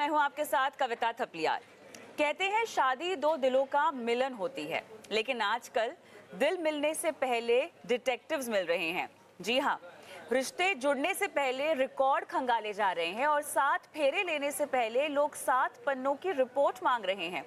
मैं हूं आपके साथ कविता थपलियाल। कहते हैं शादी दो दिलों का मिलन होती है, लेकिन आजकल दिल मिलने से पहले डिटेक्टिव्स मिल रहे हैं। जी हाँ, रिश्ते जुड़ने से पहले रिकॉर्ड खंगाले जा रहे हैं और 7 फेरे लेने से पहले लोग 7 पन्नों की रिपोर्ट मांग रहे हैं।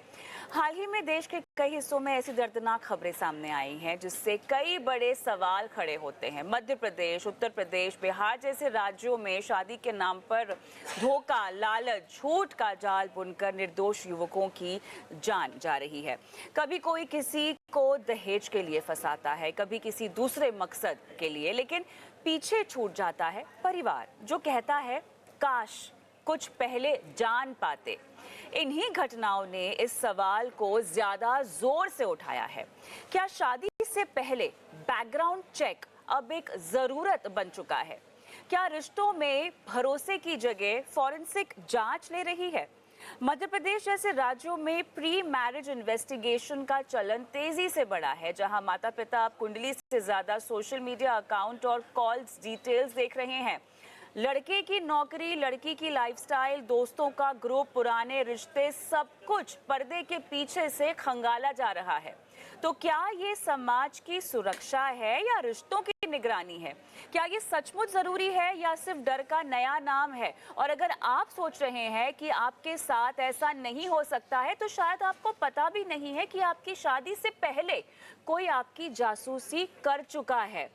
हाल ही में देश के कई हिस्सों में ऐसी दर्दनाक खबरें सामने आई हैं, जिससे कई बड़े सवाल खड़े होते हैं। मध्य प्रदेश, उत्तर प्रदेश, बिहार जैसे राज्यों में शादी के नाम पर धोखा, लालच, झूठ का जाल बुनकर निर्दोष युवकों की जान जा रही है। कभी कोई किसी को दहेज के लिए फंसाता है, कभी किसी दूसरे मकसद के लिए, लेकिन पीछे छूट जाता है परिवार, जो कहता है काश कुछ पहले जान पाते। इन्हीं घटनाओं ने इस सवाल को ज्यादा जोर से उठाया है। क्या शादी से पहले बैकग्राउंड चेक अब एक जरूरत बन चुका है? क्या रिश्तों में भरोसे की जगह फॉरेंसिक जांच ले रही है? मध्य प्रदेश जैसे राज्यों में प्री मैरिज इन्वेस्टिगेशन का चलन तेजी से बढ़ा है, जहां माता पिता अब कुंडली से ज्यादा सोशल मीडिया अकाउंट और कॉल्स डिटेल्स देख रहे हैं। लड़के की नौकरी, लड़की की लाइफस्टाइल, दोस्तों का ग्रुप, पुराने रिश्ते, सब कुछ पर्दे के पीछे से खंगाला जा रहा है। तो क्या ये समाज की सुरक्षा है या रिश्तों की निगरानी है? क्या ये सचमुच जरूरी है या सिर्फ डर का नया नाम है? और अगर आप सोच रहे हैं कि आपके साथ ऐसा नहीं हो सकता है, तो शायद आपको पता भी नहीं है कि आपकी शादी से पहले कोई आपकी जासूसी कर चुका है।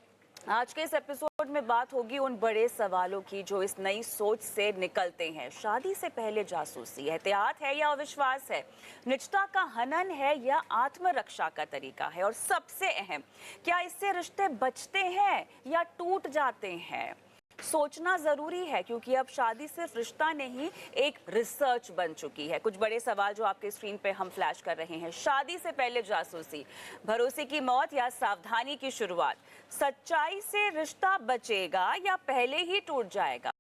आज के इस एपिसोड में बात होगी उन बड़े सवालों की जो इस नई सोच से निकलते हैं। शादी से पहले जासूसी एहतियात है या अविश्वास है? निजता का हनन है या आत्मरक्षा का तरीका है? और सबसे अहम, क्या इससे रिश्ते बचते हैं या टूट जाते हैं? सोचना जरूरी है, क्योंकि अब शादी सिर्फ रिश्ता नहीं, एक रिसर्च बन चुकी है। कुछ बड़े सवाल जो आपके स्क्रीन पे हम फ्लैश कर रहे हैं। शादी से पहले जासूसी, भरोसे की मौत या सावधानी की शुरुआत? सच्चाई से रिश्ता बचेगा या पहले ही टूट जाएगा?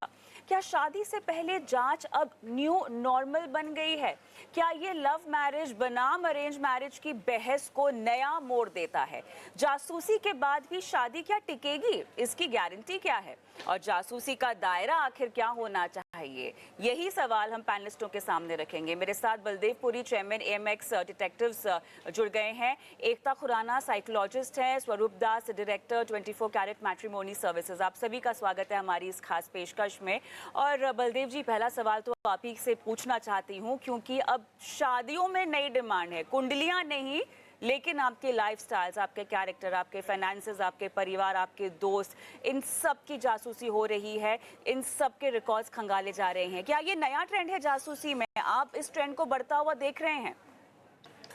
क्या शादी से पहले जांच अब न्यू नॉर्मल बन गई है? क्या ये लव मैरिज बनाम अरेंज मैरिज की बहस को नया मोड़ देता है? जासूसी के बाद भी शादी क्या टिकेगी, इसकी गारंटी क्या है? और जासूसी का दायरा आखिर क्या होना चाहिए? यही सवाल हम पैनलिस्टों के सामने रखेंगे। मेरे साथ बलदेव पुरी, चेयरमैन एएमएक्स डिटेक्टिव्स जुड़ गए हैं। एकता खुराना साइकोलॉजिस्ट हैं, स्वरूप दास डायरेक्टर 24 कैरेट मैट्रिमोनी सर्विसेज। आप सभी का स्वागत है हमारी इस खास पेशकश में। और बलदेव जी, पहला सवाल तो आप ही से पूछना चाहती हूँ, क्योंकि अब शादियों में नई डिमांड है, कुंडलियां नहीं, लेकिन आपके लाइफस्टाइल्स, आपके कैरेक्टर, आपके फाइनेंसेस, आपके परिवार, आपके दोस्त, इन सब की जासूसी हो रही है, इन सब के रिकॉर्ड्स खंगाले जा रहे हैं। क्या ये नया ट्रेंड है जासूसी में? आप इस ट्रेंड को बढ़ता हुआ देख रहे हैं?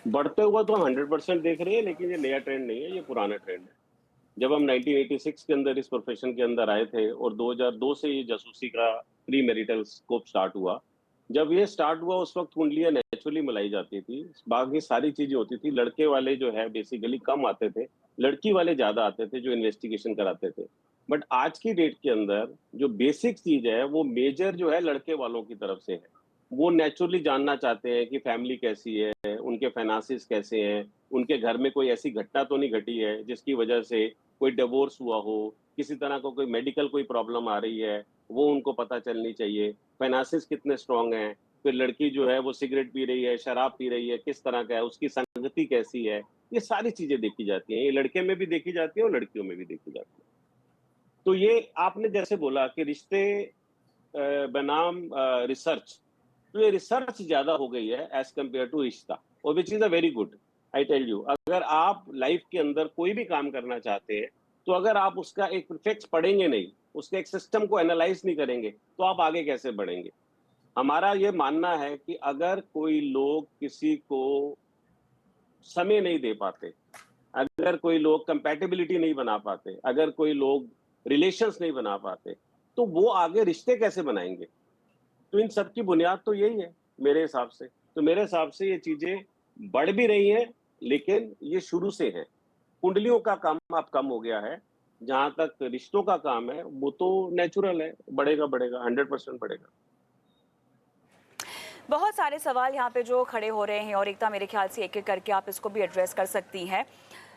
बढ़ते हुआ तो हम 100% देख रहे हैं, लेकिन ये नया ट्रेंड नहीं है, ये पुराना ट्रेंड है। जब हम 1986 के अंदर इस प्रोफेशन के अंदर आए थे और 2002 से ये जासूसी का प्री मैरिटल स्कोप स्टार्ट हुआ। जब ये स्टार्ट हुआ उस वक्त कुंडलियां नेचुरली मिलाई जाती थी, बाकी सारी चीजें होती थी। लड़के वाले जो है बेसिकली कम आते थे, लड़की वाले ज्यादा आते थे जो इन्वेस्टिगेशन कराते थे। बट आज की डेट के अंदर जो बेसिक चीज है वो मेजर जो है लड़के वालों की तरफ से है। वो नेचुरली जानना चाहते हैं कि फैमिली कैसी है, उनके फाइनेंसिस कैसे हैं, उनके घर में कोई ऐसी घटना तो नहीं घटी है जिसकी वजह से कोई डिवोर्स हुआ हो, किसी तरह का कोई मेडिकल कोई प्रॉब्लम आ रही है, वो उनको पता चलनी चाहिए। फाइनेंसिस कितने स्ट्रांग हैं, फिर लड़की जो है वो सिगरेट पी रही है, शराब पी रही है, किस तरह का है, उसकी संगति कैसी है, ये सारी चीजें देखी जाती हैं। ये लड़के में भी देखी जाती है और लड़कियों में भी देखी जाती है। तो ये आपने जैसे बोला कि रिश्ते बनाम रिसर्च, तो ये रिसर्च ज्यादा हो गई है एज कम्पेयर टू रिश्ता, और which is a very good. I tell you, अगर आप लाइफ के अंदर कोई भी काम करना चाहते हैं, तो अगर आप उसका एक फैक्ट्स पढ़ेंगे नहीं, उसके एक सिस्टम को एनालाइज नहीं करेंगे, तो आप आगे कैसे बढ़ेंगे? हमारा ये मानना है कि अगर कोई लोग किसी को समय नहीं दे पाते, अगर कोई लोग कंपैटिबिलिटी नहीं बना पाते, अगर कोई लोग रिलेशंस नहीं बना पाते, तो वो आगे रिश्ते कैसे बनाएंगे? तो इन सब की बुनियाद तो यही है मेरे हिसाब से। तो मेरे हिसाब से ये चीजें बढ़ भी रही हैं, लेकिन ये शुरू से है। कुंडलियों का काम अब कम हो गया है। जहां तक रिश्तों का काम है वो तो नेचुरल है, बढ़ेगा बढ़ेगा, 100% बढ़ेगा। बहुत सारे सवाल यहाँ पे जो खड़े हो रहे हैं, और एकता मेरे ख्याल से एक एक करके आप इसको भी एड्रेस कर सकती हैं।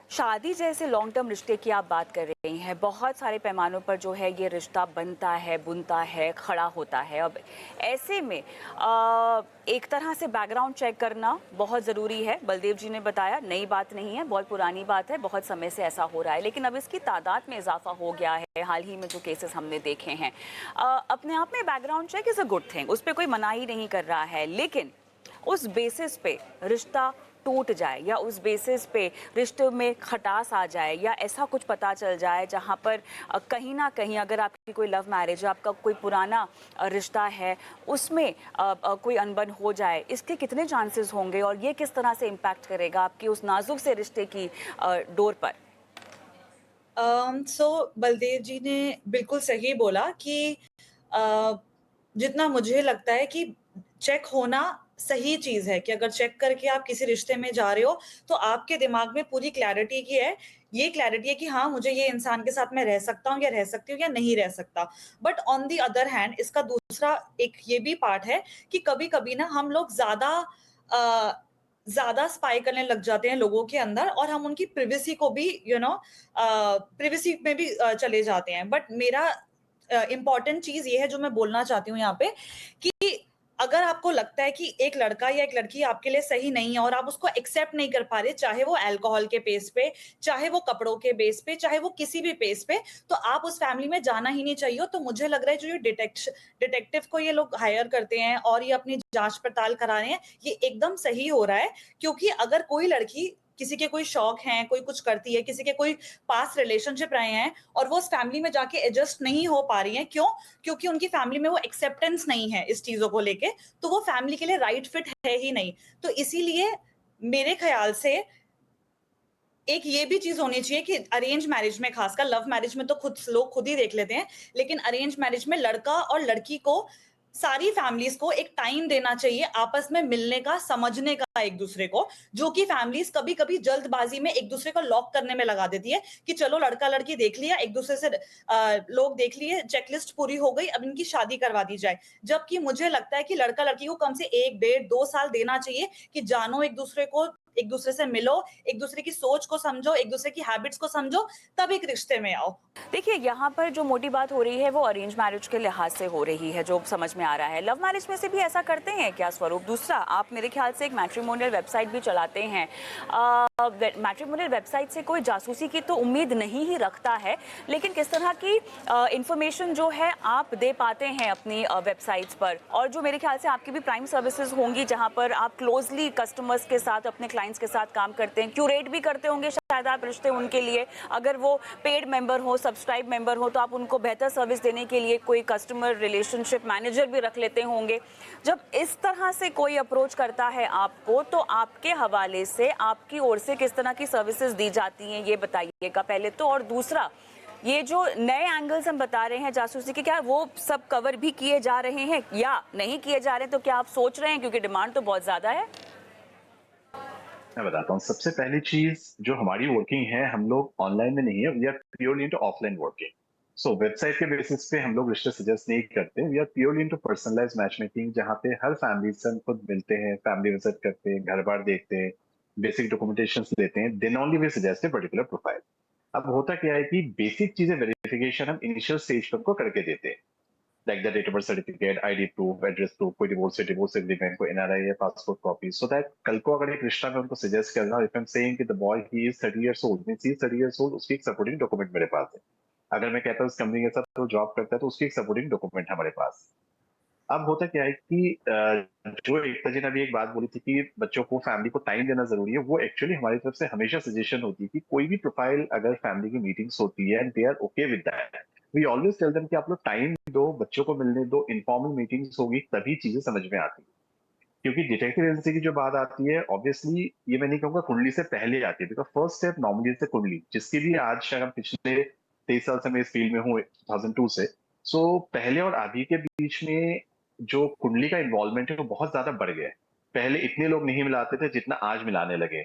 शादी जैसे लॉन्ग टर्म रिश्ते की आप बात कर रही हैं, बहुत सारे पैमानों पर जो है ये रिश्ता बनता है, बुनता है, खड़ा होता है। अब ऐसे में एक तरह से बैकग्राउंड चेक करना बहुत ज़रूरी है। बलदेव जी ने बताया, नई बात नहीं है, बहुत पुरानी बात है, बहुत समय से ऐसा हो रहा है, लेकिन अब इसकी तादाद में इजाफा हो गया है। हाल ही में जो केसेस हमने देखे हैं, अपने आप में background check is a good thing, उस पर कोई मनाही नहीं कर रहा है, लेकिन उस बेसिस पे रिश्ता टूट जाए या उस बेसिस पे रिश्ते में खटास आ जाए या ऐसा कुछ पता चल जाए जहाँ पर कहीं ना कहीं, अगर आपकी कोई लव मैरिज है, आपका कोई पुराना रिश्ता है, उसमें कोई अनबन हो जाए, इसके कितने चांसेस होंगे और ये किस तरह से इम्पैक्ट करेगा आपकी उस नाजुक से रिश्ते की डोर पर? बलदेव जी ने बिल्कुल सही बोला कि अ, जितना मुझे लगता है कि चेक होना सही चीज़ है कि अगर चेक करके आप किसी रिश्ते में जा रहे हो, तो आपके दिमाग में पूरी क्लैरिटी की है, ये क्लैरिटी है कि हाँ, मुझे ये इंसान के साथ मैं रह सकता हूँ या रह सकती हूँ या नहीं रह सकता। But on the other hand इसका दूसरा एक ये भी पार्ट है कि कभी-कभी ना हम लोग अ, ज़्यादा स्पाई करने लग जाते हैं लोगों के अंदर और हम उनकी प्राइवेसी को भी प्राइवेसी में भी चले जाते हैं। बट मेरा इम्पोर्टेंट चीज़ ये है जो मैं बोलना चाहती हूँ यहाँ पे कि अगर आपको लगता है कि एक लड़का या एक लड़की आपके लिए सही नहीं है और आप उसको एक्सेप्ट नहीं कर पा रहे, चाहे वो अल्कोहल के बेस पे, चाहे वो कपड़ों के बेस पे, चाहे वो किसी भी बेस पे, तो आप उस फैमिली में जाना ही नहीं चाहिए। तो मुझे लग रहा है जो ये डिटेक्टिव को ये लोग हायर करते हैं और ये अपनी जाँच-पड़ताल करा रहे हैं, ये एकदम सही हो रहा है क्योंकि अगर कोई लड़की किसी के कोई शौक हैं, कोई कुछ करती है, किसी के कोई पास्ट रिलेशनशिप रहे हैं और वो उस फैमिली में जाके एडजस्ट नहीं हो पा रही हैं, क्यों? क्योंकि उनकी फैमिली में वो एक्सेप्टेंस नहीं है इस चीज़ों को लेके, तो वो फैमिली के लिए राइट फिट है ही नहीं। तो इसीलिए मेरे ख़्याल से एक ये भी चीज़ होनी चाहिए कि अरेंज मैरिज में ख़ासकर, लव मैरिज में तो खुद ही देख लेते हैं, लेकिन अरेंज मैरिज में लड़का और लड़की को सारी फैमिलीज़ को एक टाइम देना चाहिए आपस में मिलने का, समझने का एक-दूसरे को, जो कि फैमिलीज़ कभी-कभी जल्दबाज़ी में एक-दूसरे को लॉक करने में लगा देती है कि चलो लड़का-लड़की देख लिया, एक-दूसरे से लोग देख लिए, चेकलिस्ट पूरी हो गई, अब इनकी शादी करवा दी जाए। जबकि मुझे लगता है कि लड़का-लड़की को कम से 1 डेढ़ 2 साल देना चाहिए कि जानो एक-दूसरे को, एक-दूसरे से मिलो, एक-दूसरे की सोच को समझो, एक-दूसरे की हैबिट्स को समझो, तब एक रिश्ते में आओ। देखिए, यहाँ पर जो मोटी बात हो रही है वो अरेंज मैरिज के लिहाज से हो रही है, जो समझ में आ रहा है। लव मैरिज में से भी ऐसा करते हैं क्या स्वरूप? दूसरा, आप मेरे ख्याल से एक मैट्रिमोनियल वेबसाइट भी चलाते हैं। मैट्रिमोनियल वेबसाइट से कोई जासूसी की तो उम्मीद नहीं ही रखता है, लेकिन किस तरह की इंफॉर्मेशन जो है आप दे पाते हैं अपनी वेबसाइट्स पर, और जो मेरे ख्याल से आपकी भी प्राइम सर्विसेज होंगी जहाँ पर आप क्लोजली कस्टमर्स के साथ, अपने क्लाइंट्स के साथ काम करते हैं, क्यूरेट भी करते होंगे शायद आप रिश्ते उनके लिए। अगर वो पेड मेंबर हो, सब्सक्राइब मेंबर हो, तो आप उनको बेहतर सर्विस देने के लिए कोई कस्टमर रिलेशनशिप मैनेजर भी रख लेते होंगे। जब इस तरह से कोई अप्रोच करता है आपको, तो आपके हवाले से, आपकी ओर से किस तरह की सर्विसेज दी जाती हैं, ये बताइएगा पहले तो। और दूसरा, ये जो नए एंगल्स हम बता रहे हैं जासूसी के, क्या वो सब कवर भी किए जा रहे हैं या नहीं किए जा रहे? तो क्या आप सोच रहे हैं, क्योंकि डिमांड तो बहुत ज्यादा है? मैं बताता हूँ। सबसे पहली चीज जो हमारी वर्किंग है, हम लोग ऑनलाइन में नहीं है, we are purely into offline working. So website के बेसिस पे हम लोग रिश्ते सजेस्ट नहीं करते, we are purely into personalise match making, जहाँ पे हर फैमिली से हम खुद मिलते हैं, फैमिली विजिट करते हैं, घर बार देखते हैं, बेसिक डॉक्यूमेंटेशन लेते हैं, then only we suggest a particular profile. अब होता क्या है कि बेसिक चीजें वेरिफिकेशन हम इनिशियल स्टेज पर को करके देते हैं, like the date of birth certificate, ID proof, address proof, कोई divorce agreement, कोई NRI या passport copy, so that कल को अगर एक रिश्ता में उनको suggest करना, if I'm saying कि the boy he is 30 years old, means he is 30 years old, उसकी एक supporting document मेरे पास है। अगर मैं कहता हूँ इस कंपनी के साथ तो जॉब करता है, तो उसकी एक supporting document हमारे पास। अब होता क्या है कि जो एकता जी ने अभी एक बात बोली थी कि बच्चों को, फैमिली को टाइम देना जरूरी है, वो एक्चुअली हमारी तरफ से हमेशा सजेशन होती है कि कोई भी प्रोफाइल अगर फैमिली की मीटिंग्स होती है and they are okay with that, we always tell them कि आप लोग टाइम दो, बच्चों को मिलने दो, इनफॉर्मल मीटिंग्स होगी तभी चीजें समझ में आती है। क्योंकि डिटेक्टिव एजेंसी की जो बात आती है, ऑब्वियसली ये मैं नहीं कहूंगा कुंडली से पहले आती है, बिकॉज फर्स्ट स्टेप नॉर्मली से कुंडली, जिसकी भी आज शायद हम पिछले 23 साल से मैं इस फील्ड में हूँ, 2002 से। सो पहले और अभी के बीच में जो कुंडली का इन्वॉल्वमेंट है वो बहुत ज्यादा बढ़ गया है। पहले इतने लोग नहीं मिलाते थे जितना आज मिलाने लगे,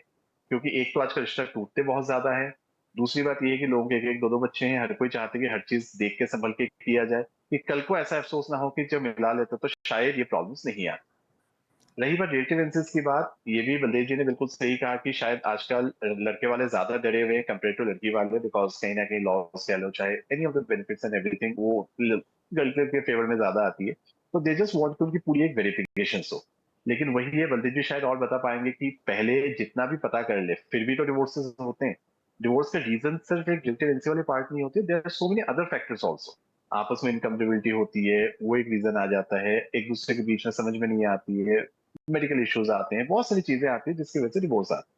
क्योंकि एक तो आज का रिश्ता टूटते बहुत ज्यादा है, दूसरी बात ये है कि लोगों के एक एक दो दो बच्चे हैं, हर कोई चाहते हैं कि हर चीज देख के संभल के किया जाए, कि कल को ऐसा अफसोस ना हो कि जब मिला लेते तो शायद ये प्रॉब्लम्स नहीं आती। रही बात रिलेटिव इंसेंस की बात, ये भी बलदेव जी ने बिल्कुल सही कहा कि शायद आजकल लड़के वाले ज्यादा डरे हुए हैं कंपेयर टू लड़की वाले, बिकॉज कहीं ना कहीं लॉस कह लो चाहे any of the benefits and everything वो लड़के के फेवर में ज्यादा आती है, तो दे जस्ट वांट कि उनकी पूरी एक वेरिफिकेशन हो। लेकिन वही है, बलदेव जी शायद और बता पाएंगे कि पहले जितना भी पता कर ले फिर भी तो डिवोर्सेस होते हैं। डिवोर्स का रीजन सिर्फ एक रिलेटिव इंसेंस वाले पार्ट नहीं होते, there are so many other factors also. आपस में इनकम्पेटिबिलिटी होती है, वो एक रीजन आ जाता है, एक दूसरे के बीच में समझ में नहीं आती है, मेडिकल इश्यूज आते हैं, बहुत सारी चीजें आती हैं जिसकी वजह से डिवोर्स आता है।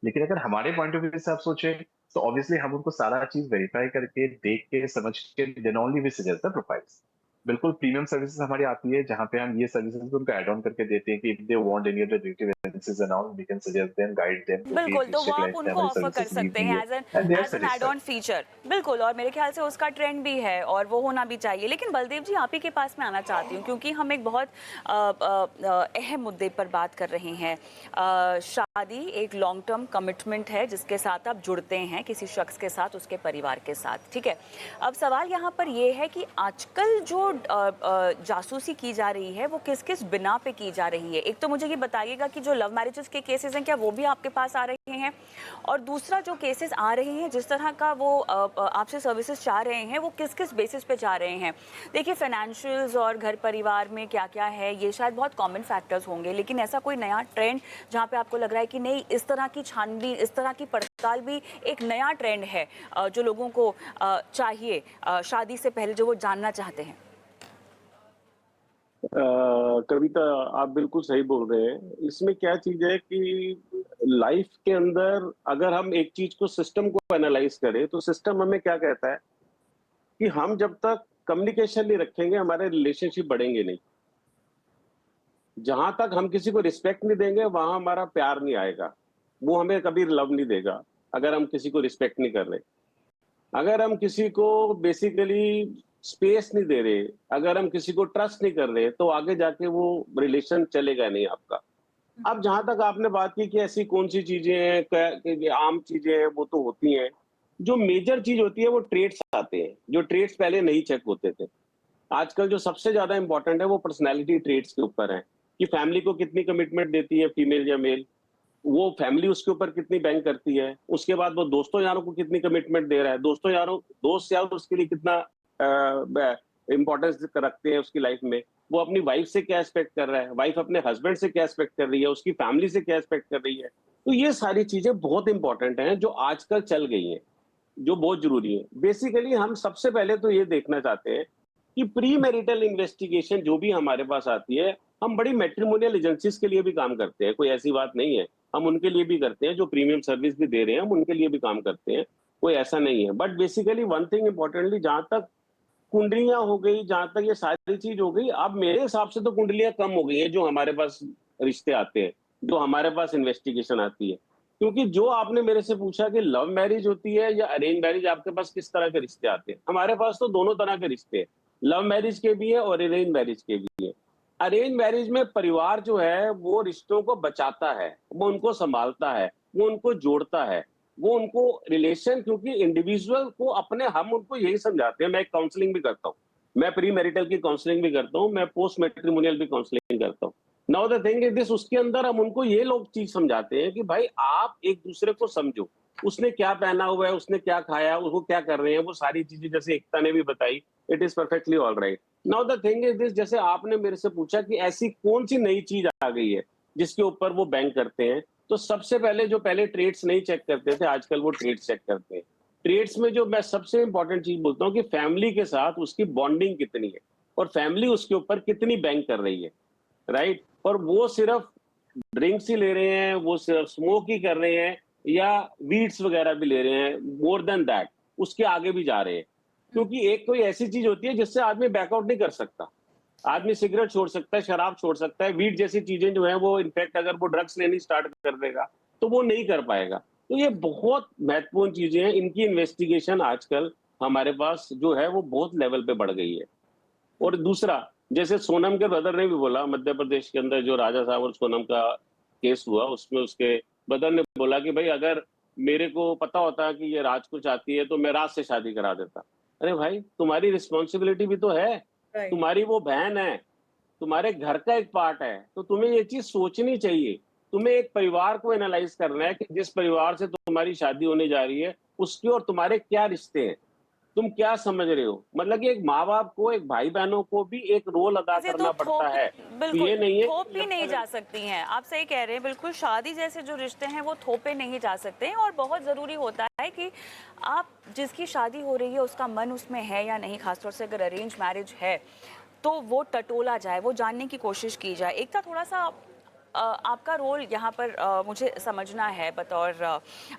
लेकिन अगर हमारे पॉइंट ऑफ व्यू से आप सोचे तो ऑब्वियसली हम उनको सारा चीज वेरीफाई करके देख के समझ के then only we suggest the profiles. बिल्कुल प्रीमियम सर्विसेज हमारी आती है जहाँ पे हम ये सर्विसेज भी उनको ऐड ऑन करके देते हैं कि if they want any other relative agencies and all we can suggest them, guide them, क्योंकि बिल्कुल, तो वो रिश्ते के आप लाइफ में उनको हमारी ऑफर कर सर्विसेज सकते ईजी हैं है as an and they are add on satisfied. Feature. बिल्कुल, और मेरे ख्याल से उसका ट्रेंड भी है और वो होना भी चाहिए। लेकिन बलदेव जी, आप ही के पास मैं आना चाहती हूँ क्योंकि हम एक बहुत अहम मुद्दे पर बात कर रहे हैं। शादी एक लॉन्ग टर्म कमिटमेंट है जिसके साथ आप जुड़ते हैं किसी शख्स के साथ, उसके परिवार के साथ, ठीक है। अब सवाल यहाँ पर ये है कि आजकल जो जासूसी की जा रही है वो किस किस बिना पे की जा रही है। एक तो मुझे ये बताइएगा कि जो लव मैरिजेस के केसेस हैं क्या वो भी आपके पास आ रहे हैं, और दूसरा जो केसेस आ रहे हैं जिस तरह का वो आपसे सर्विसेज चाह रहे हैं वो किस किस बेसिस पे चाह रहे हैं। देखिए, फाइनेंशियल्स और घर परिवार में क्या क्या है ये शायद बहुत कॉमन फैक्टर्स होंगे, लेकिन ऐसा कोई नया ट्रेंड जहाँ पे आपको लग रहा है कि नहीं, इस तरह की छानबीन, इस तरह की पड़ताल भी एक नया ट्रेंड है जो लोगों को चाहिए शादी से पहले, जो वो जानना चाहते हैं। कविता, आप बिल्कुल सही बोल रहे हैं। इसमें क्या चीज है कि लाइफ के अंदर अगर हम एक चीज को, सिस्टम को एनालाइज करें तो सिस्टम हमें क्या कहता है कि हम जब तक कम्युनिकेशन नहीं रखेंगे हमारे रिलेशनशिप बढ़ेंगे नहीं। जहां तक हम किसी को रिस्पेक्ट नहीं देंगे वहां हमारा प्यार नहीं आएगा, वो हमें कभी लव नहीं देगा। अगर हम किसी को रिस्पेक्ट नहीं कर रहे, अगर हम किसी को बेसिकली स्पेस नहीं दे रहे, अगर हम किसी को ट्रस्ट नहीं कर रहे, तो आगे जाके वो रिलेशन चलेगा नहीं आपका। अब जहां तक आपने बात की कि ऐसी कौन सी चीजें हैं, कि आम चीजें हैं, वो तो होती हैं। जो मेजर चीज होती है वो ट्रेड्स आते हैं, जो ट्रेड्स पहले नहीं चेक होते थे। आजकल जो सबसे ज्यादा इंपॉर्टेंट है वो पर्सनैलिटी ट्रेड्स के ऊपर है कि फैमिली को कितनी कमिटमेंट देती है फीमेल या मेल, वो फैमिली उसके ऊपर कितनी बैंक करती है, उसके बाद वो दोस्तों यारों को कितनी कमिटमेंट दे रहा है, दोस्तों यारों, दोस्त यार उसके लिए कितना इंपॉर्टेंस रखते हैं उसकी लाइफ में, वो अपनी वाइफ से क्या एक्सपेक्ट कर रहा है, वाइफ अपने हस्बैंड से क्या एक्सपेक्ट कर रही है, उसकी फैमिली से क्या एक्सपेक्ट कर रही है। तो ये सारी चीजें बहुत इंपॉर्टेंट हैं जो आजकल चल गई हैं, जो बहुत जरूरी है। बेसिकली हम सबसे पहले तो ये देखना चाहते हैं कि प्री मैरिटल इन्वेस्टिगेशन जो भी हमारे पास आती है, हम बड़ी मैट्रिमोनियल एजेंसीज के लिए भी काम करते हैं, कोई ऐसी बात नहीं है। हम उनके लिए भी करते हैं, जो प्रीमियम सर्विस भी दे रहे हैं हम उनके लिए भी काम करते हैं, कोई ऐसा नहीं है। But basically one thing importantly, जहां तक कुंडलियां हो गई, जहां तक ये सारी चीज हो गई, अब मेरे हिसाब से तो कुंडलियां कम हो गई है जो हमारे पास रिश्ते आते हैं, जो हमारे पास इन्वेस्टिगेशन आती है। क्योंकि जो आपने मेरे से पूछा कि लव मैरिज होती है या अरेंज मैरिज, आपके पास किस तरह के रिश्ते आते हैं, हमारे पास तो दोनों तरह के रिश्ते हैं, लव मैरिज के भी है और अरेंज मैरिज के भी है। अरेंज मैरिज में परिवार जो है वो रिश्तों को बचाता है, वो उनको संभालता है, वो उनको जोड़ता है, वो उनको रिलेशन, क्योंकि इंडिविजुअल को अपने, हम उनको यही समझाते हैं। मैं एक काउंसलिंग भी करता हूँ, मैं प्री मैरिटल की काउंसलिंग भी करता हूँ, मैं पोस्ट मैट्रिमोनियल भी काउंसलिंग करता हूँ। Now the thing is this, उसके अंदर हम उनको ये लोग चीज समझाते हैं कि भाई आप एक दूसरे को समझो, उसने क्या पहना हुआ है, उसने क्या खाया, वो क्या कर रहे हैं, वो सारी चीजें जैसे एकता ने भी बताई, it is perfectly all right. Now the thing is this, जैसे आपने मेरे से पूछा कि ऐसी कौन सी नई चीज आ गई है जिसके ऊपर वो बैंक करते हैं, तो सबसे पहले जो पहले ट्रेड्स नहीं चेक करते थे, आजकल वो ट्रेड्स चेक करते हैं। ट्रेड्स में जो मैं सबसे इंपॉर्टेंट चीज बोलता हूँ कि फैमिली के साथ उसकी बॉन्डिंग कितनी है और फैमिली उसके ऊपर कितनी बैंक कर रही है, राइट। और वो सिर्फ ड्रिंक्स ही ले रहे हैं, वो सिर्फ स्मोक ही कर रहे हैं, या वीड्स वगैरह भी ले रहे हैं, मोर देन दैट उसके आगे भी जा रहे हैं। क्योंकि एक कोई ऐसी चीज होती है जिससे आदमी बैकआउट नहीं कर सकता। आदमी सिगरेट छोड़ सकता है, शराब छोड़ सकता है, वीड जैसी चीजें जो है वो, इनफैक्ट अगर वो ड्रग्स लेनी स्टार्ट कर देगा तो वो नहीं कर पाएगा। तो ये बहुत महत्वपूर्ण चीजें हैं, इनकी इन्वेस्टिगेशन आजकल हमारे पास जो है वो बहुत लेवल पे बढ़ गई है। और दूसरा, जैसे सोनम के ब्रदर ने भी बोला, मध्य प्रदेश के अंदर जो राजा साहब और सोनम का केस हुआ, उसमें उसके ब्रदर ने बोला कि भाई अगर मेरे को पता होता कि ये राज को चाहती है तो मैं राज से शादी करा देता। अरे भाई, तुम्हारी रिस्पॉन्सिबिलिटी भी तो है, राइट। तुम्हारी वो बहन है, तुम्हारे घर का एक पार्ट है, तो तुम्हें ये चीज सोचनी चाहिए। तुम्हें एक परिवार को एनालाइज करना है कि जिस परिवार से तुम्हारी शादी होने जा रही है, उसके और तुम्हारे क्या रिश्ते हैं, तुम क्या समझ रहे हो। मतलब कि एक माँ बाप को, एक भाई बहनों को भी एक रोल अदा चीजें तो करना पड़ता है। तो ये नहीं है थोप कि ही जब नहीं तक जा सकती हैं। आप सही कह रहे हैं, बिल्कुल शादी जैसे जो रिश्ते हैं वो थोपे नहीं जा सकते हैं। और बहुत ज़रूरी होता है कि आप जिसकी शादी हो रही है उसका मन उसमें है या नहीं, खासतौर से अगर अरेंज मैरिज है तो वो टटोला जाए, वो जानने की कोशिश की जाए। एक था थोड़ा सा आपका रोल यहाँ पर मुझे समझना है बतौर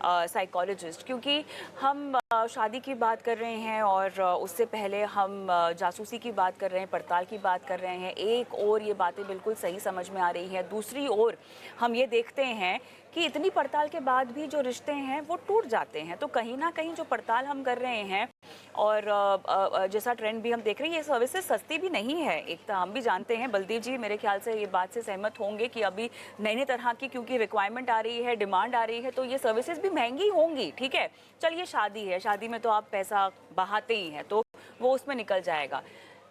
साइकोलॉजिस्ट, क्योंकि हम शादी की बात कर रहे हैं और उससे पहले हम जासूसी की बात कर रहे हैं, पड़ताल की बात कर रहे हैं। एक और ये बातें बिल्कुल सही समझ में आ रही है, दूसरी ओर हम ये देखते हैं कि इतनी पड़ताल के बाद भी जो रिश्ते हैं वो टूट जाते हैं। तो कहीं ना कहीं जो पड़ताल हम कर रहे हैं और जैसा ट्रेंड भी हम देख रहे हैं, ये सर्विसेज सस्ती भी नहीं है। एक तो हम भी जानते हैं, बलदेव जी मेरे ख्याल से ये बात से सहमत होंगे कि अभी नई नई तरह की क्योंकि रिक्वायरमेंट आ रही है, डिमांड आ रही है, तो ये सर्विसेज भी महंगी होंगी। ठीक है, चलिए शादी है, शादी में तो आप पैसा बहाते ही हैं, तो वो उसमें निकल जाएगा।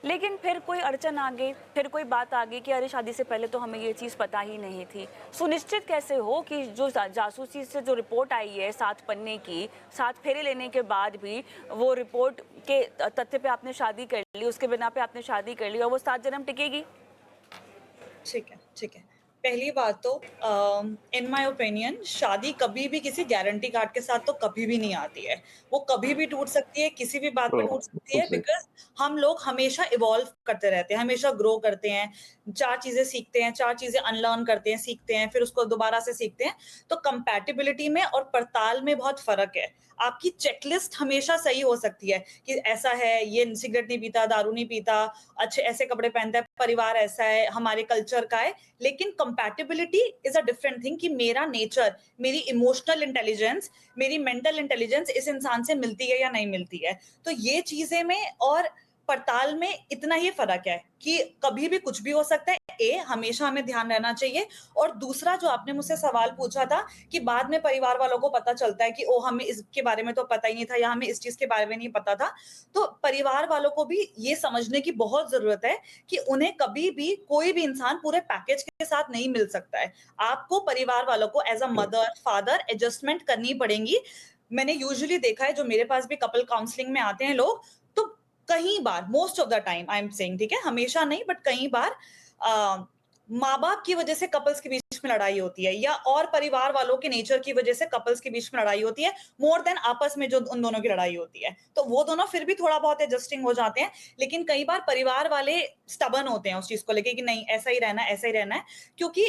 लेकिन फिर कोई अड़चन आ गई, फिर कोई बात आ गई कि अरे शादी से पहले तो हमें ये चीज़ पता ही नहीं थी। सुनिश्चित कैसे हो कि जो जासूसी से जो रिपोर्ट आई है 7 पन्ने की, 7 फेरे लेने के बाद भी वो रिपोर्ट के तथ्य पे आपने शादी कर ली, उसके बिना पे आपने शादी कर ली और वो 7 जन्म टिकेगी? ठीक है, ठीक है। पहली बात तो इन माय ओपिनियन शादी कभी भी किसी गारंटी कार्ड के साथ तो कभी भी नहीं आती है। वो कभी भी टूट सकती है, किसी भी बात पे टूट सकती बिल्कुल है, सही। बिकॉज़ हम लोग हमेशा इवॉल्व करते रहते हैं, हमेशा ग्रो करते हैं, 4 चीज़ें सीखते हैं, 4 चीज़ें अनलर्न करते हैं, सीखते हैं, फिर उसको दोबारा से सीखते हैं। तो कंपैटिबिलिटी में और पड़ताल में बहुत फ़र्क है। आपकी चेकलिस्ट हमेशा सही हो सकती है कि ऐसा है, ये सिगरेट नहीं पीता, दारू नहीं पीता, अच्छे ऐसे कपड़े पहनता है, परिवार ऐसा है, हमारे कल्चर का है। लेकिन compatibility is a different thing कि मेरा नेचर, मेरी इमोशनल इंटेलिजेंस, मेरी मेंटल इंटेलिजेंस इस इंसान से मिलती है या नहीं मिलती है। तो ये चीज़ें में और पड़ताल में इतना ही फ़र्क है कि कभी भी कुछ भी हो सकता है। हमेशा हमें ध्यान रहना चाहिए। और दूसरा जो आपने मुझसे सवाल पूछा था कि बाद में परिवार वालों को पता चलता है कि ओह! हमें इसके बारे में तो पता ही नहीं था या हमें इस चीज़ के बारे में नहीं पता था। तो परिवार वालों को भी ये समझने की बहुत ज़रूरत है कि उन्हें कभी भी कोई भी इंसान पूरे पैकेज के साथ नहीं मिल सकता है। आपको परिवार वालों को as a mother, father adjustment करनी पड़ेंगी। मैंने यूजुअली देखा है जो मेरे पास भी कपल काउंसलिंग में आते हैं लोग, तो कई बार most of the time I am saying, ठीक है, हमेशा नहीं बट कई बार माँ-बाप की वजह से कपल्स के बीच में लड़ाई होती है या और परिवार वालों के नेचर की वजह से कपल्स के बीच में लड़ाई होती है, मोर देन आपस में जो उन दोनों की लड़ाई होती है। तो वो दोनों फिर भी थोड़ा बहुत एडजस्टिंग हो जाते हैं, लेकिन कई बार परिवार वाले स्टबर्न होते हैं उस चीज़ को लेके कि नहीं ऐसा ही रहना है, ऐसा ही रहना है। क्योंकि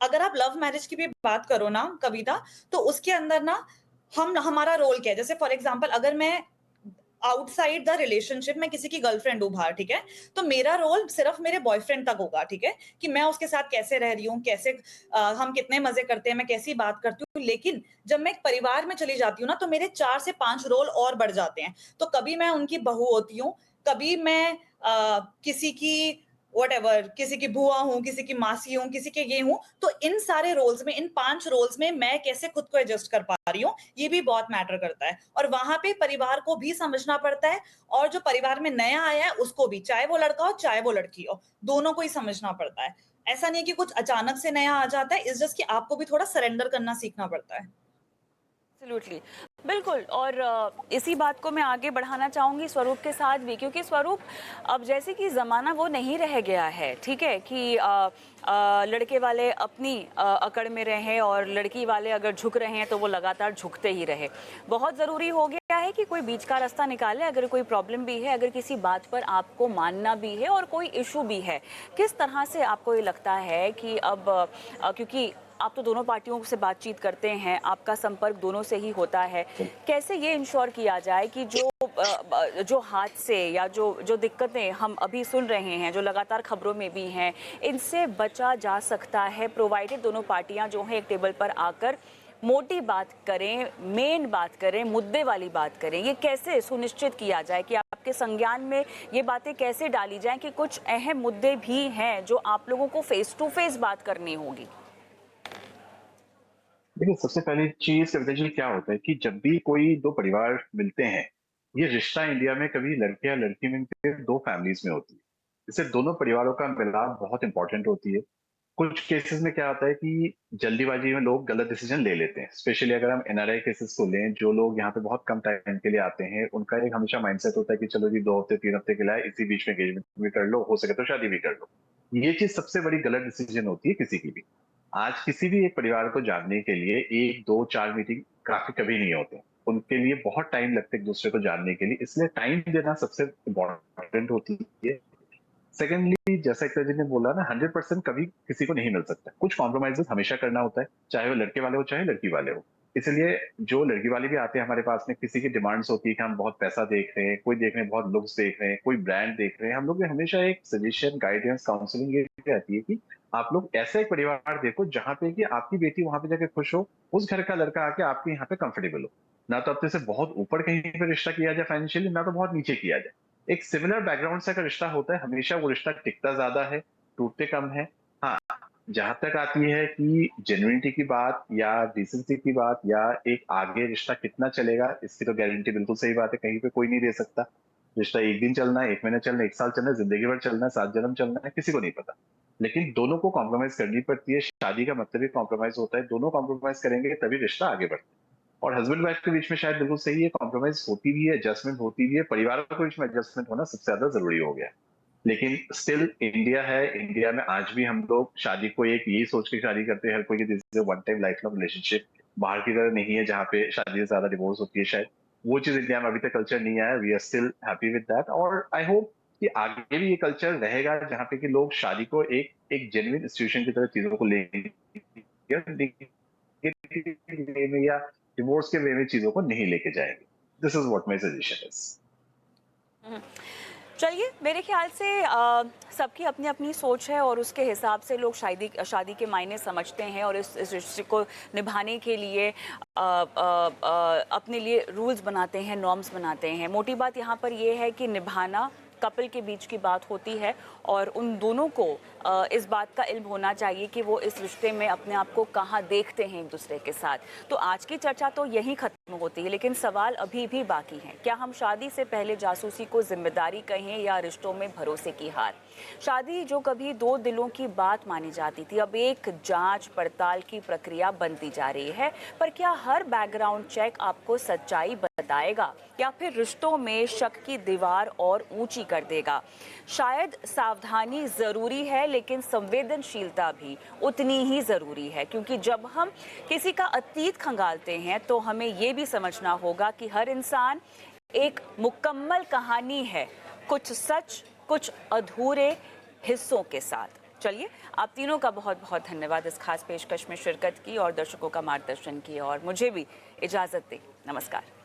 अगर आप लव मैरिज की भी बात करो ना कविता, तो उसके अंदर ना हमारा रोल क्या है? जैसे फॉर एग्ज़ाम्पल अगर मैं आउटसाइड द रिलेशनशिप मैं किसी की गर्लफ्रेंड हूँ बाहर, ठीक है? तो मेरा रोल सिर्फ़ मेरे बॉयफ्रेंड तक होगा, ठीक है? कि मैं उसके साथ कैसे रह रही हूँ, कैसे हम कितने मज़े करते हैं, मैं कैसी बात करती हूँ। लेकिन जब मैं एक परिवार में चली जाती हूँ ना, तो मेरे 4 से 5 रोल और बढ़ जाते हैं। तो कभी मैं उनकी बहू होती हूँ, कभी मैं किसी की व्हाटएवर किसी की बुआ हूँ, किसी की मासी हूँ, किसी के ये हूँ। तो इन सारे रोल्स में, इन 5 रोल्स में मैं कैसे खुद को एडजस्ट कर पा रही हूँ, ये भी बहुत मैटर करता है। और वहाँ पे परिवार को भी समझना पड़ता है और जो परिवार में नया आया है उसको भी, चाहे वो लड़का हो, चाहे वो लड़की हो, दोनों को ही समझना पड़ता है। ऐसा नहीं है कि कुछ अचानक से नया आ जाता है, इट्स जस्ट कि आपको भी थोड़ा सरेंडर करना सीखना पड़ता है। एब्सोल्युटली, बिल्कुल। और इसी बात को मैं आगे बढ़ाना चाहूँगी स्वरूप के साथ भी, क्योंकि स्वरूप अब जैसे कि ज़माना वो नहीं रह गया है, ठीक है, कि लड़के वाले अपनी अकड़ में रहें और लड़की वाले अगर झुक रहे हैं तो वो लगातार झुकते ही रहे। बहुत ज़रूरी हो गया है कि कोई बीच का रास्ता निकाले। अगर कोई प्रॉब्लम भी है, अगर किसी बात पर आपको मानना भी है और कोई इशू भी है, किस तरह से आपको ये लगता है कि अब क्योंकि आप तो दोनों पार्टियों से बातचीत करते हैं, आपका संपर्क दोनों से ही होता है, कैसे ये इंश्योर किया जाए कि जो हादसे या जो दिक्कतें हम अभी सुन रहे हैं, जो लगातार खबरों में भी हैं, इनसे बचा जा सकता है, प्रोवाइडेड दोनों पार्टियां जो हैं एक टेबल पर आकर मोटी बात करें, मेन बात करें, मुद्दे वाली बात करें। ये कैसे सुनिश्चित किया जाए कि आपके संज्ञान में ये बातें कैसे डाली जाएं कि कुछ अहम मुद्दे भी हैं जो आप लोगों को फेस टू फेस बात करनी होगी? देखिए, सबसे पहली चीज़ कविता जी क्या होता है कि जब भी कोई 2 परिवार मिलते हैं, ये रिश्ता इंडिया में कभी लड़के या लड़की में के 2 फैमिलीज़ में होती है। इससे दोनों परिवारों का मिलाप बहुत इंपॉर्टेंट होती है। कुछ केसेस में क्या होता है कि जल्दीबाजी में लोग गलत डिसीजन ले लेते हैं, स्पेशली अगर हम एनआरआई केसेस को लें, जो लोग यहाँ पे बहुत कम टाइम के लिए आते हैं, उनका एक हमेशा माइंडसेट होता है कि चलो जी 2 हफ्ते 3 हफ्ते के लिए आए, इसी बीच में एंगेजमेंट भी कर लो, हो सके तो शादी भी कर लो। ये चीज सबसे बड़ी गलत डिसीजन होती है किसी की भी। आज किसी भी एक परिवार को जानने के लिए 1 2 4 मीटिंग काफी कभी नहीं होते, उनके लिए बहुत टाइम लगता है एक दूसरे को जानने के लिए, इसलिए टाइम देना सबसे इम्पोर्टेंट होती है। सेकेंडली, जैसा एक जी ने बोला ना, 100% कभी किसी को नहीं मिल सकता, कुछ कॉम्प्रोमाइजेस हमेशा करना होता है, चाहे वो लड़के वाले हो चाहे लड़की वाले हो। इसलिए जो लड़की वाले भी आते हैं हमारे पास में, किसी की डिमांड्स होती है कि हम बहुत पैसा देख रहे हैं, कोई देख रहे हैं बहुत लुक्स देख रहे हैं, कोई ब्रांड देख रहे हैं, हम लोग हमेशा एक सजेशन गाइडेंस काउंसलिंग ये रहती है कि आप लोग ऐसा एक परिवार देखो जहां पे कि आपकी बेटी वहां पे जाके खुश हो, उस घर का लड़का आके आपके यहाँ पे कंफर्टेबल हो, ना तो अपने से बहुत ऊपर कहीं पे रिश्ता किया जाए फाइनेंशियली, ना तो बहुत नीचे किया जाए। एक सिमिलर बैकग्राउंड से अगर रिश्ता होता है, हमेशा वो रिश्ता टिकता ज्यादा है, टूटते कम है। हाँ, जहां तक आती है कि जेन्युइनिटी की बात या डिसेंसी की बात या एक आगे रिश्ता कितना चलेगा, इसकी तो गारंटी बिल्कुल सही बात है, कहीं पे कोई नहीं दे सकता। रिश्ता 1 दिन चलना है, 1 महीना चलना है, 1 साल चलना है, जिंदगी भर चलना है, 7 जन्म चलना है, किसी को नहीं पता। लेकिन दोनों को कॉम्प्रोमाइज करनी पड़ती है, शादी का मतलब ही कॉम्प्रोमाइज होता है, दोनों कॉम्प्रोमाइज करेंगे तभी रिश्ता आगे बढ़ता है। और हस्बैंड वाइफ के बीच में शायद बिल्कुल सही है, कॉम्प्रोमाइज होती भी है, एडजस्टमेंट होती भी है, परिवारों के बीच में एडजस्टमेंट होना सबसे ज्यादा जरूरी हो गया है। लेकिन स्टिल इंडिया है, इंडिया में आज भी हम लोग शादी को एक यही सोच के शादी करते हैं हर कोई, this is one time life long relationship. बाहर की तरह नहीं है जहाँ पे शादी से ज्यादा डिवोर्स होती है, शायद वो चीज इंडिया में अभी तक कल्चर नहीं आया। We are still happy with that, और आई होप कि आगे भी ये कल्चर रहेगा जहाँ पे कि लोग शादी को एक एक जेन्युइन इंस्टीट्यूशन की तरह चीजों को लेंगे वे में या डिवोर्स के वे में चीजों को नहीं लेके जाएंगे। This is what my suggestion is. चलिए, मेरे ख्याल से सबकी अपनी अपनी सोच है और उसके हिसाब से लोग शादी के मायने समझते हैं और इस रिश्ते को निभाने के लिए अपने लिए रूल्स बनाते हैं, नॉर्म्स बनाते हैं। मोटी बात यहाँ पर ये है कि निभाना कपल के बीच की बात होती है और उन दोनों को इस बात का इल्म होना चाहिए कि वो इस रिश्ते में अपने आप को कहाँ देखते हैं एक दूसरे के साथ। तो आज की चर्चा तो यहीं खत्म होती है, लेकिन सवाल अभी भी बाकी हैं। क्या हम शादी से पहले जासूसी को जिम्मेदारी कहें या रिश्तों में भरोसे की हार? शादी जो कभी 2 दिलों की बात मानी जाती थी, अब एक जांच पड़ताल की प्रक्रिया बनती जा रही है। पर क्या हर बैकग्राउंड चेक आपको सच्चाई बताएगा या फिर रिश्तों में शक की दीवार और ऊंची कर देगा? शायद सावधानी जरूरी है, लेकिन संवेदनशीलता भी उतनी ही जरूरी है, क्योंकि जब हम किसी का अतीत खंगालते हैं तो हमें ये भी समझना होगा कि हर इंसान एक मुकम्मल कहानी है, कुछ सच कुछ अधूरे हिस्सों के साथ। चलिए, आप तीनों का बहुत बहुत धन्यवाद इस खास पेशकश में शिरकत की और दर्शकों का मार्गदर्शन किया, और मुझे भी इजाजत दें। नमस्कार।